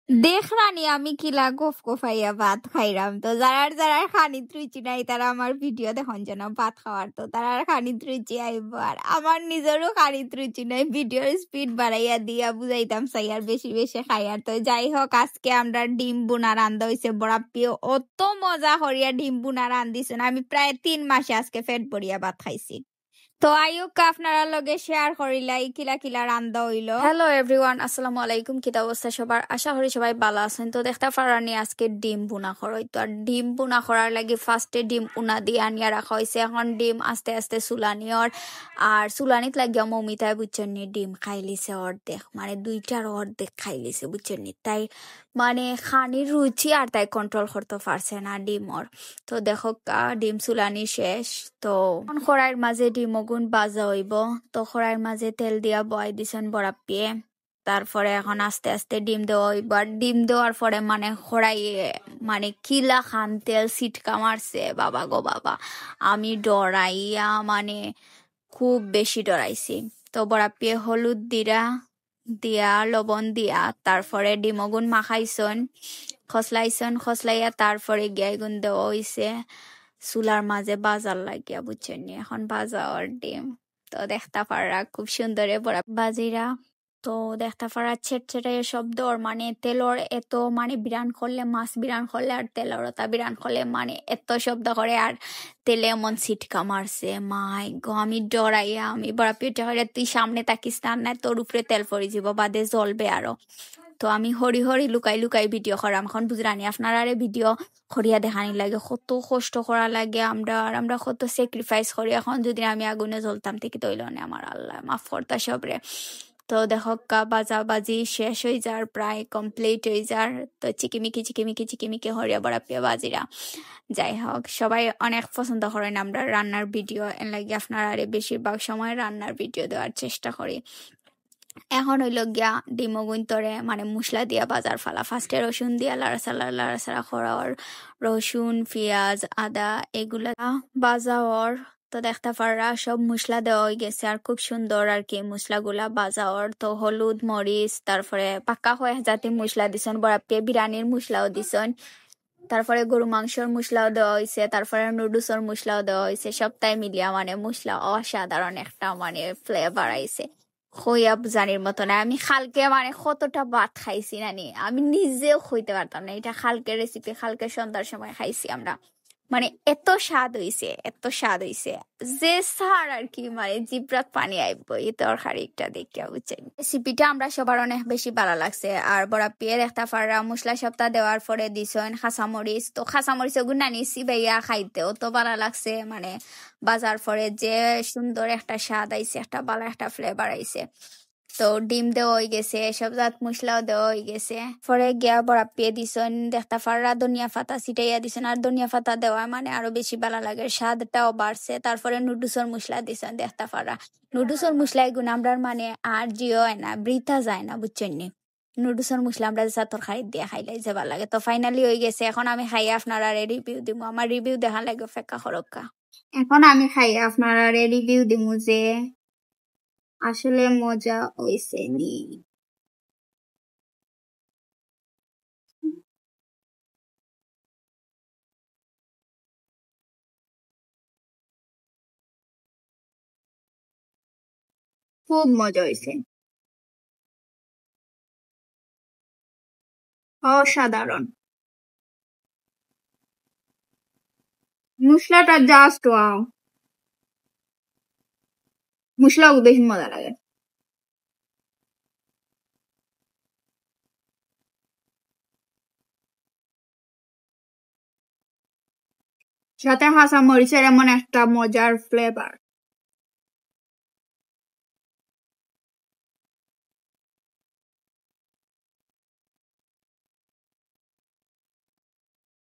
দেখরানি আমি কিলা গোফ কোফাইয়া ভাত খাইরাম তো যারা খানিত রুচি নাই তারা আমার ভিডিও দেখুন যেন ভাত খাওয়ার তো তারা খানিত রুচি আইব আর আমার নিজেরও খানিত রুচি নাই ভিডিওর স্পিড বাড়াইয়া দিয়া বুঝাইতাম চাই আর বেশি বেশি খাই আর তো যাই হোক আজকে আমরা ডিম বুনা রান্ধা হয়েছে বড় প্রিয় অত মজা করিয়া ডিম বুনা রান্ধিছেন আমি প্রায় 3 মাসে আজকে পেট ভরিয়া ভাত খাইছি তো আইয়ুক আপনারা লগে শেয়ার করিলাই কিলা কিলা রান্দা হইলো হ্যালো এভরিওয়ান আসসালামু আলাইকুম কিতা অবস্থা সবার আশা করি সবাই ভালো আছেন তো দেখতে পারানি আজকে ডিম বুনা করই তো আর ডিম বুনা করার লাগি ফার্স্টে ডিম উনা দিয়ে আনিয়া রাখা হয়েছে এখন ডিম আস্তে আস্তে সুলানিয়র আর সুলানিত লাগিয়া মমিতায় বুঝছেন নি ডিম খাইলিছে অর্ধেক মানে 2টার অর্ধেক খাইলিছে বুঝছেন নি তাই মানে খানির রুচি আর তাই কন্ট্রোল করতে পারছে না ডিমর তো দেখো ডিম সুলানি শেষ তো কড়াইয়ের মাঝে ডিম গুণ বাজা হইব তো কড়াইয়ের মাঝে তেল দিয়া বয় দিছেন বড়া পিয়ে তারপরে এখন আস্তে আস্তে ডিম দেওয়া হইব আর ডিম দেওয়ার পরে মানে কড়াইয়ে মানে কিলা খান তেল সিটকা মারছে বাবা গো বাবা আমি ডরাইয়া মানে খুব বেশি ডরাইছি তো বড়া পিয়ে হলুদ দিয়া লবণ দিয়া তারপরে ডিমগুন মাখাইছন খসলাইয়া তারপরে গিয়াগুন দেওয়া হইছে চুলার মাঝে বাজার লাগিয়া বুঝছেন নি এখন বাজা আর ডিম তো দেখতে পারা খুব সুন্দরে বড়া বাজিরা তো দেখতে পারা ছেটে শব্দ মানে তেলর এত মানে বিরান করলে মাছ বিরান করলে আর তেলর তা বিরান করলে মানে এত শব্দ করে আর তেলে এমন সিটকা মারছে মাই গো আমি ডরাইয়া আমি বড়া পিঠে হলে তুই সামনে তাকিস না তোর উপরে তেল পড়ে যাব বাদে জ্বলবে আরো তো আমি হরি লুকাই ভিডিও করাম এখন বুঝরানি আপনারা ভিডিও করিয়া দেখানি লাগে কত কষ্ট করা লাগে আমরা কত স্যাক্রিফাইস করি এখন যদি আমি আগুনে জ্বলতাম থেকে তৈল না আমার আল্লাহ মাফ করতা সবরে তো দেখো বাজি শেষ হয়ে যার প্রায় কমপ্লিট হয়ে যার তো চিকিমিকি হরিয়া বড়া পেয়ে বাজিরা যাই হোক সবাই অনেক পছন্দ করেন আমরা রান্নার ভিডিও এর লাগে আপনারা বেশিরভাগ সময় রান্নার ভিডিও দেওয়ার চেষ্টা করি এখন হইল গিয়া ডিমগুন তরে মানে মশলা দিয়া বাজার ফালা ফার্স্টে রসুন দিয়া লাড়াচাড়া করার রসুন পেঁয়াজ আদা এগুলা বাজাওয়ার তো দেখতে পাররা সব মশলা দেওয়া হয়ে গেছে আর খুব সুন্দর আর কি মশলাগুলা বাজাওয়ার তো হলুদ মরিচ তারপরে পাক্কা হয়ে যাতে মশলা দিছন বড়াপে বিরিয়ানির মশলাও দিছন তারপরে গরু মাংসর মশলাও দেওয়া হয়েছে তারপরে নুডলসের মশলাও দেওয়া হয়েছে সবটাই মিলিয়া মানে মশলা অসাধারণ একটা মানে ফ্লেভার আইছে হইয়া জানির মতো না আমি খালকে মানে কতটা ভাত খাইছি নানি আমি নিজেও হইতে পারতাম না এটা খালকে রেসিপি খালকে সন্ধ্যার সময় খাইছি আমরা মানে এত স্বাদ হইছে যে সার আর কি মানে জিব্রাত পানি আইব এই তরকারিটা দেখিয়া বুঝছেন রেসিপিটা আমরা সবার অনেক বেশি ভালো লাগছে আর বড়া পিয়ের একটা ফাড়া মশলা সপ্তাহ দেওয়ার পরে দিছেন খাসামরিচ তো খাসামরিচ ওগুলো নিছি ভাইয়া খাইতেও তো ভালো লাগছে মানে বাজার পরে যে সুন্দর একটা স্বাদ আইছে একটা ভালো একটা ফ্লেভার আইছে তো ডিম দেওয়া হয়ে গেছে সব জাত মশলাও দেওয়া হয়ে গেছে পরে গিয়া বড়া পেয়ে দিছেন দেখতে পাররা ধনিয়া পাতা ছিটাইয়া দিছেন আর ধনিয়া পাতা দেওয়া মানে আরো বেশি ভালো লাগে স্বাদটাও বাড়ছে তারপরে নুডলসের মশলা দিছেন দেখতে পাররা নুডলসের মশলা এগুলো আমরা মানে আর জিও হয় না বৃথা যায় না বুঝছেন নি নুডলসের মশলা আমরা যা তরকারি দিয়ে খাইলে যে ভালো লাগে তো ফাইনালি হয়ে গেছে এখন আমি খাইয়া আপনারা রিভিউ দিব আমার রিভিউ দেখা লাগে ফেকা খরক্কা এখন আমি খাইয়া আপনারা রিভিউ দিব যে আসলে মজা হয়েছে নি খুব মজা হয়েছে অসাধারণ মশলাটা জাস্ট ওয়াও মশলাও বেশি মজা লাগে সাথে হাসা মরিচের এমন একটা মজার ফ্লেভার